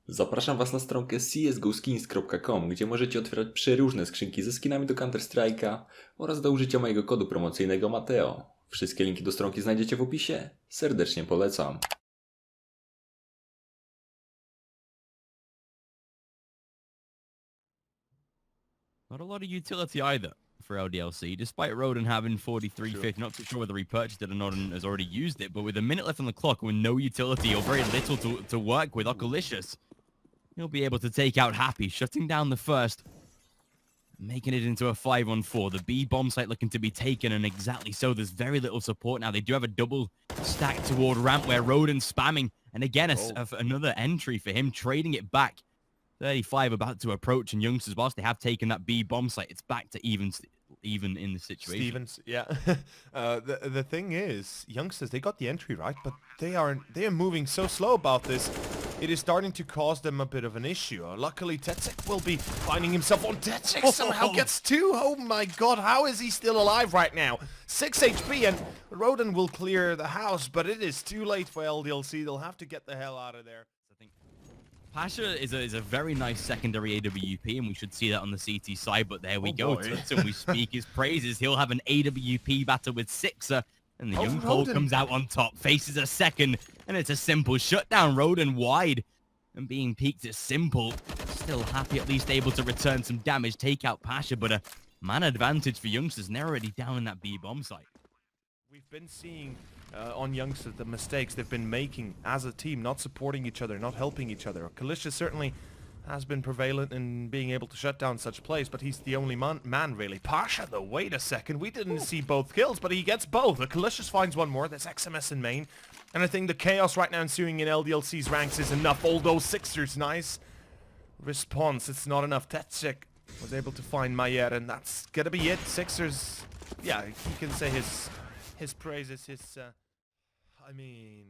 Zapraszam Was na stronkę csgoskins.com, gdzie możecie otwierać przeróżne skrzynki ze skinami do Counter-Strike'a oraz do użycia mojego kodu promocyjnego MATHEO. Wszystkie linki do stronki znajdziecie w opisie. Serdecznie polecam. Not a lot of utility either for Ldlc, despite Roden having 4350. Not too sure whether he purchased it or not and has already used it, but with a minute left on the clock with no utility or very little to work with, Okoliciouz, he'll be able to take out Happy, shutting down the first, making it into a 5-on-4. The B bomb site looking to be taken, and exactly so. There's very little support now. They do have a double stack toward ramp where Roden's spamming, and again, another entry for him, trading it back. 35 about to approach, and Youngsters, whilst they have taken that B bomb site, it's back to even in the situation. Stevens, yeah. The thing is, Youngsters, they got the entry right, but they are moving so slow about this. It is starting to cause them a bit of an issue. Luckily, Tetsek will be finding himself on Tetsek. Somehow gets two. Oh my god, how is he still alive right now? 6 HP, and Roden will clear the house, but it is too late for Ldlc. They'll have to get the hell out of there. I think Pasha is a very nice secondary AWP, and we should see that on the CT side, but there we go. Tutson, we speak his praises. He'll have an AWP battle with Sixer, and the young Cole comes out on top, faces a second, and it's a simple shutdown. Roden wide, and being peaked is simple. Still Happy, at least able to return some damage, take out Pasha, but a man advantage for Youngsters, and they're already down in that B bomb site. We've been seeing on Youngsters the mistakes they've been making as a team, not supporting each other, not helping each other. Okoliciouz certainly has been prevalent in being able to shut down such plays, but he's the only man really. Pasha, though, wait a second. We didn't see both kills, but he gets both. Okoliciouz finds one more. That's XMS in main. And I think the chaos right now ensuing in Ldlc's ranks is enough, although Sixer's nice response. It's not enough. Tetsek was able to find Mayer, and that's gonna be it. Sixer's, yeah, he can say his praises, I mean,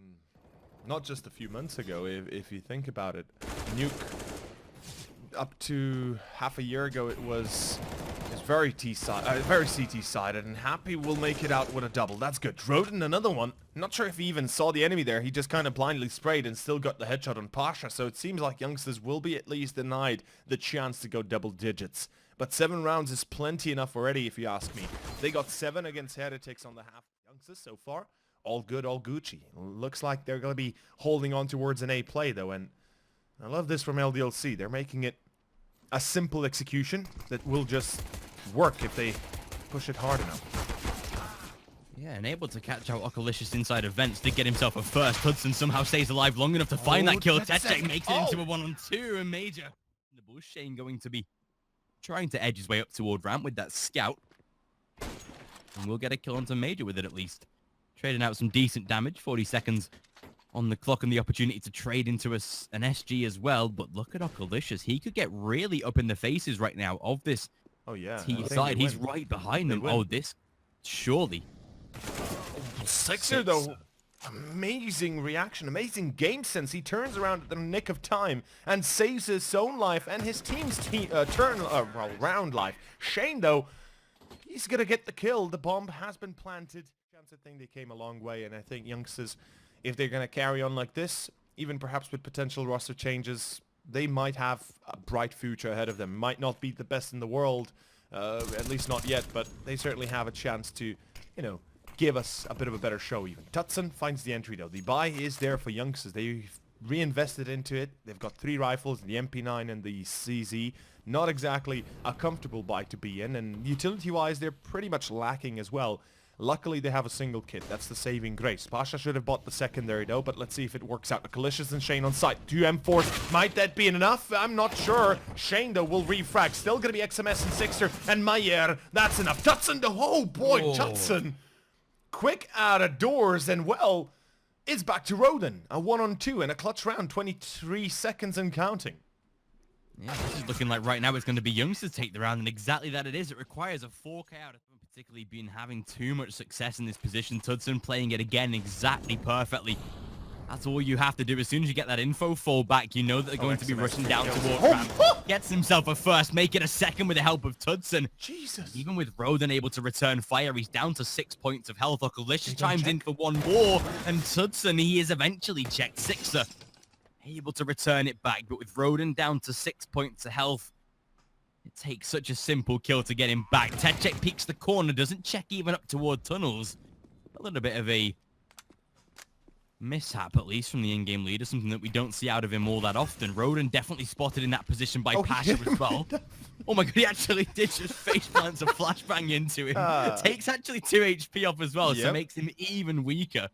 not just a few months ago, if you think about it. Nuke, up to half a year ago, it was very CT-sided, and Happy will make it out with a double. That's good. Roden, another one. Not sure if he even saw the enemy there. He just kind of blindly sprayed and still got the headshot on Pasha, so it seems like Youngsters will be at least denied the chance to go double digits. But 7 rounds is plenty enough already, if you ask me. They got 7 against Heretics on the half. Youngsters so far, all good, all Gucci. Looks like they're going to be holding on towards an A play, though, and I love this from Ldlc. They're making it a simple execution that will just work if they push it hard enough. Yeah, and able to catch out Okoliciouz inside of vents to get himself a first. Hudson somehow stays alive long enough to find that kill. Tetsek makes it into a 1-on-2, and Major in the bush. Shane going to be trying to edge his way up toward ramp with that scout. And we'll get a kill onto Major with it at least. Trading out some decent damage, 40 seconds on the clock, and the opportunity to trade into an SG as well. But look at Okoliciouz. He could get really up in the faces right now of this T side. He's right behind them. Oh, this surely. Sixer, though, amazing reaction, amazing game sense. He turns around at the nick of time and saves his own life and his team's round life. Shane, though, he's gonna get the kill. The bomb has been planted. I think they came a long way, and I think Youngsters, if they're gonna carry on like this, even perhaps with potential roster changes, they might have a bright future ahead of them. Might not be the best in the world, at least not yet, but they certainly have a chance to, you know, give us a bit of a better show even. Tutson finds the entry, though. The buy is there for Youngsters. They've reinvested into it. They've got 3 rifles, the MP9 and the CZ. Not exactly a comfortable buy to be in, and utility-wise, they're pretty much lacking as well. Luckily, they have a single kit. That's the saving grace. Pasha should have bought the secondary, though, but let's see if it works out. Okoliciouz and Shane on site. 2 M4s. Might that be enough? I'm not sure. Shane, though, will refrag. Still going to be XMS and Sixer and Mayer. That's enough. Tutson, though. Oh, boy, Tutson. Quick out of doors, and, well, it's back to Roden. A 1-on-2 and a clutch round. 23 seconds and counting. Yeah, this is looking like right now it's going to be Youngsters take the round, and exactly that it is. It requires a 4K out of them, particularly been having too much success in this position. Tudson playing it again exactly perfectly. That's all you have to do. As soon as you get that info fall back, you know that they're going to be rushing down toward ramp. Gets himself a first, make it a second with the help of Tudson. Jesus. Even with Roden able to return fire, he's down to 6 points of health. Okoliciouz chimes in for one more, and Tudson, he is eventually checked. Sixer able to return it back, but with Roden down to 6 points of health, it takes such a simple kill to get him back. Techek peeks the corner, doesn't check even up toward tunnels. A little bit of a mishap, at least, from the in-game leader, something that we don't see out of him all that often. Roden definitely spotted in that position by Pasha as well. Oh my god, he actually did just face plants a flashbang into him. Takes actually 2 HP off as well, so makes him even weaker.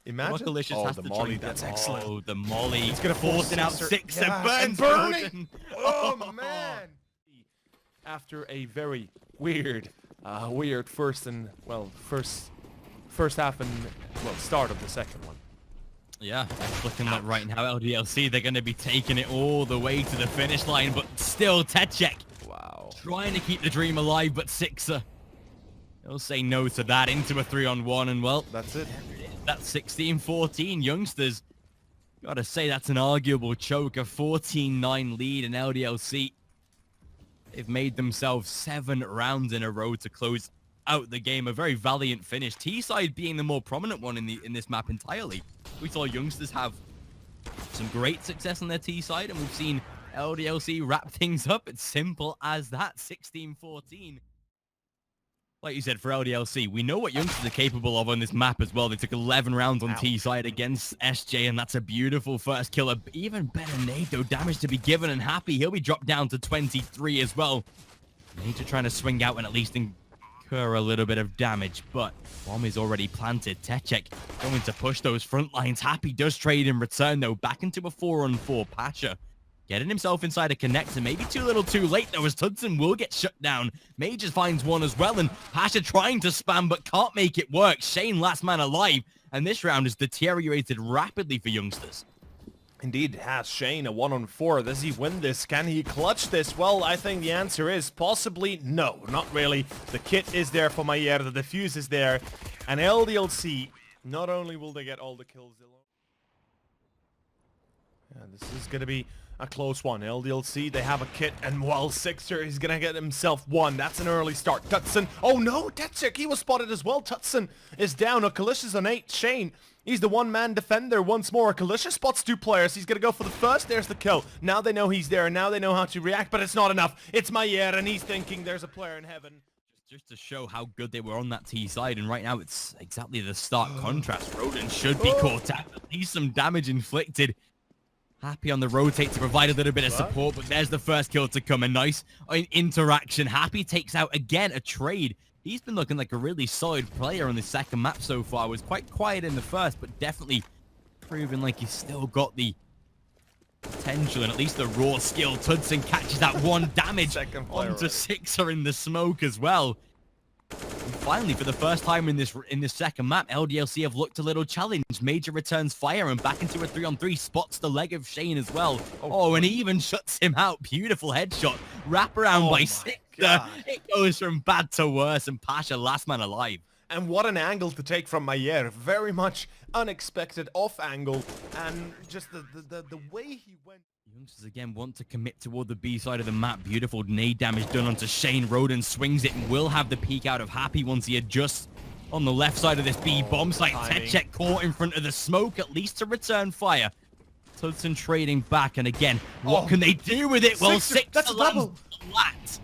Imagine. Okoliciouz has the to molly, try. that's excellent. Oh, the molly. He's gonna force out Sixer. Sixer. Yeah, Burns burning. Roden. Oh man! After a very weird first half and start of the second one. Yeah, it's looking like right now Ldlc, they're going to be taking it all the way to the finish line, but still Techek. Wow. Trying to keep the dream alive, but Sixer, he'll say no to that, into a 3-on-1, and well, That's it. that's 16-14. Youngsters, gotta say that's an arguable choke, a 14-9 lead in Ldlc. They've made themselves 7 rounds in a row to close out the game. A very valiant finish. T-side being the more prominent one in this map entirely. We saw Youngsters have some great success on their T-side, and we've seen Ldlc wrap things up. It's simple as that. 16-14. Like you said, for Ldlc, we know what Youngsters are capable of on this map as well. They took 11 rounds on T-side against SJ, and that's a beautiful first kill. Even better nade, though, damage to be given, and Happy, he'll be dropped down to 23 as well. Major trying to swing out and at least incur a little bit of damage, but bomb is already planted. Techek going to push those front lines. Happy does trade in return, though, back into a 4-on-4. Pasha getting himself inside a connector, maybe too little too late, though, as Tudson will get shut down. Major finds one as well, and Pasha trying to spam, but can't make it work. Shane last man alive, and this round has deteriorated rapidly for Youngsters. Indeed, has Shane a 1-on-4. Does he win this? Can he clutch this? Well, I think the answer is possibly no. Not really. The kit is there for Mayer, the defuse is there, and Ldlc, not only will they get all the kills, this is going to be a close one. Ldlc, they have a kit, and while Sixer is going to get himself one. That's an early start. Tutson, oh no, Techek, he was spotted as well. Tutson is down. Okoliciouz on 8. Shane, he's the one-man defender once more. Okoliciouz spots 2 players. He's going to go for the first. There's the kill. Now they know he's there, and now they know how to react, but it's not enough. It's Mayer, and he's thinking there's a player in heaven. Just to show how good they were on that T side, and right now it's exactly the stark contrast. Roden should be caught out. At least some damage inflicted. Happy on the rotate to provide a little bit of support, but there's the first kill to come. A nice interaction. Happy takes out, again, a trade. He's been looking like a really solid player on the second map so far. Was quite quiet in the first, but definitely proving like he's still got the potential and at least the raw skill. Tudson catches that 1 damage onto Sixer in the smoke as well. And finally, for the first time in this second map, Ldlc have looked a little challenged. Major returns fire and back into a 3-on-3. Spots the leg of Shane as well. Oh, and he even shuts him out. Beautiful headshot. Wrap around by Sixer. It goes from bad to worse, and Pasha last man alive. And what an angle to take from Mayer. Very much unexpected off angle, and just the way he went. Youngsters again want to commit toward the B side of the map. Beautiful nade damage done onto Shane. Roden swings it and will have the peek out of Happy once he adjusts on the left side of this B bomb site. Techek caught in front of the smoke, at least to return fire. Tudson trading back, and again, what can they do with it? Well, Sixer, that's a double. Flat.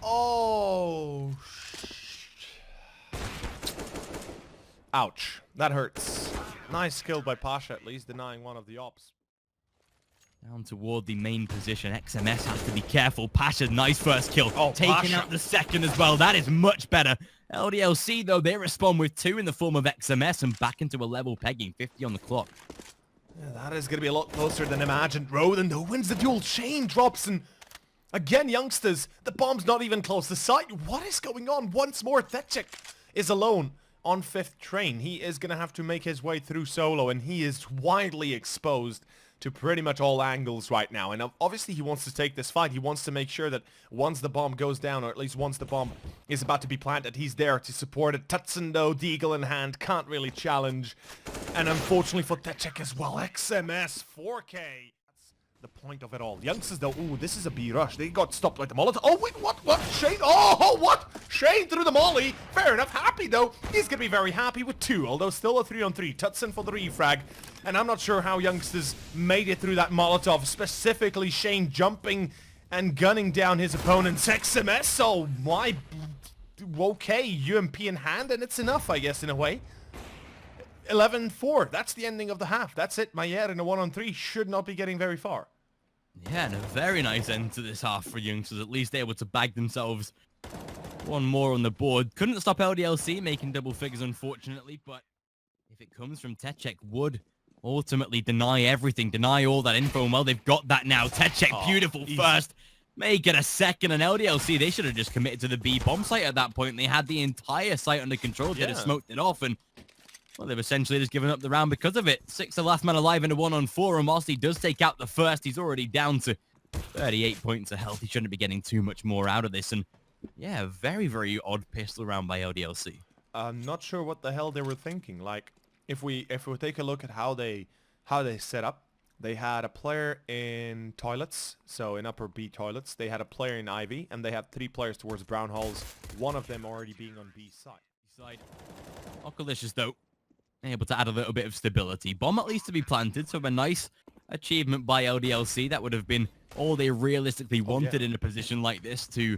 Oh. Ouch. That hurts. Nice kill by Pasha, at least denying one of the ops. Down toward the main position. XMS has to be careful. Pasha, nice first kill. Taking out the second as well. That is much better. Ldlc, though, they respond with 2 in the form of XMS and back into a level pegging. 50 on the clock. Yeah, that is going to be a lot closer than imagined. Roden, though, wins the duel. Shane drops, and again, Youngsters, the bomb's not even close to sight. What is going on? Once more, Techek is alone on 5th train. He is going to have to make his way through solo, and he is widely exposed to pretty much all angles right now. And obviously he wants to take this fight. He wants to make sure that once the bomb goes down, or at least once the bomb is about to be planted, he's there to support it. Tutson, though, deagle in hand, can't really challenge. And unfortunately for Techek as well, XMS 4K. the point of it all. Youngsters though, ooh, this is a B rush. They got stopped like the Molotov. Oh wait, what? Shane, oh, what? Shane through the molly. Fair enough, happy though. He's gonna be very happy with 2, although still a 3-on-3. Tutson for the refrag. And I'm not sure how Youngsters made it through that Molotov, specifically Shane jumping and gunning down his opponent's XMS. Oh my, okay, UMP in hand, and it's enough, I guess, in a way. 11-4, that's the ending of the half. That's it. Mayer in a 1-on-3 should not be getting very far. Yeah, and a very nice end to this half for Youngsters. At least able to bag themselves one more on the board. Couldn't stop Ldlc making double figures, unfortunately, but if it comes from Techek, would ultimately deny everything, deny all that info. Well, they've got that now. Techek, beautiful easy. First. Make it a second, and Ldlc, they should have just committed to the B bomb site at that point. They had the entire site under control. They'd have smoked it off, and well, they've essentially just given up the round because of it. 6 the last man alive in a 1-on-4, and whilst he does take out the first, he's already down to 38 points of health. He shouldn't be getting too much more out of this, and yeah, very, very odd pistol round by Ldlc. I'm not sure what the hell they were thinking. Like, if we take a look at how they set up, they had a player in toilets, so in upper B toilets. They had a player in Ivy, and they had 3 players towards brown halls, one of them already being on B side. Okoliciouz, though, able to add a little bit of stability. Bomb at least to be planted, so a nice achievement by Ldlc. That would have been all they realistically wanted in a position like this, to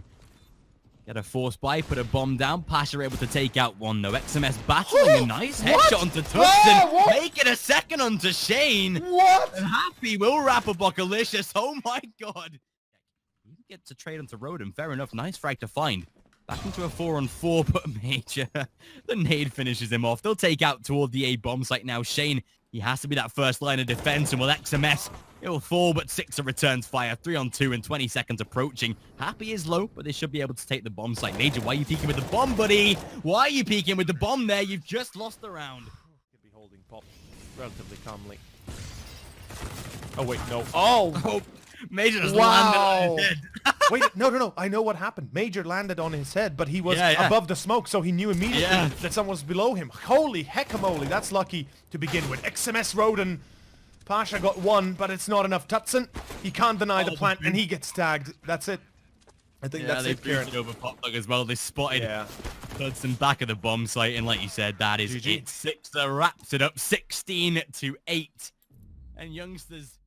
get a force buy, put a bomb down. Pasha able to take out one, though. XMS battling a nice headshot onto Tuxton. Make it a second onto Shane. What? And Happy will wrap up Okoliciouz. Oh my god. He gets to trade onto Roden. Fair enough. Nice frag to find. Back into a 4-on-4, but Major, the nade finishes him off. They'll take out toward the A bomb site now. Shane, he has to be that first line of defense, and with XMS, it will fall, but Sixer returns fire. 3-on-2 and 20 seconds approaching. Happy is low, but they should be able to take the bomb site. Major, why are you peeking with the bomb, buddy? Why are you peeking with the bomb there? You've just lost the round. Could be holding pop relatively calmly. Oh, wait, no. Oh! Major just landed on his head. Wait, no. I know what happened. Major landed on his head, but he was above the smoke, so he knew immediately that someone was below him. Holy heckamole, that's lucky to begin with. XMS Roden. Pasha got 1, but it's not enough. Tutson, he can't deny the plant, and he gets tagged. That's it. I think that's it, Kieran. They over Poplug as well. They spotted Tutson back at the bomb site, and like you said, that is it. Sixer wraps it up 16-8. And Youngsters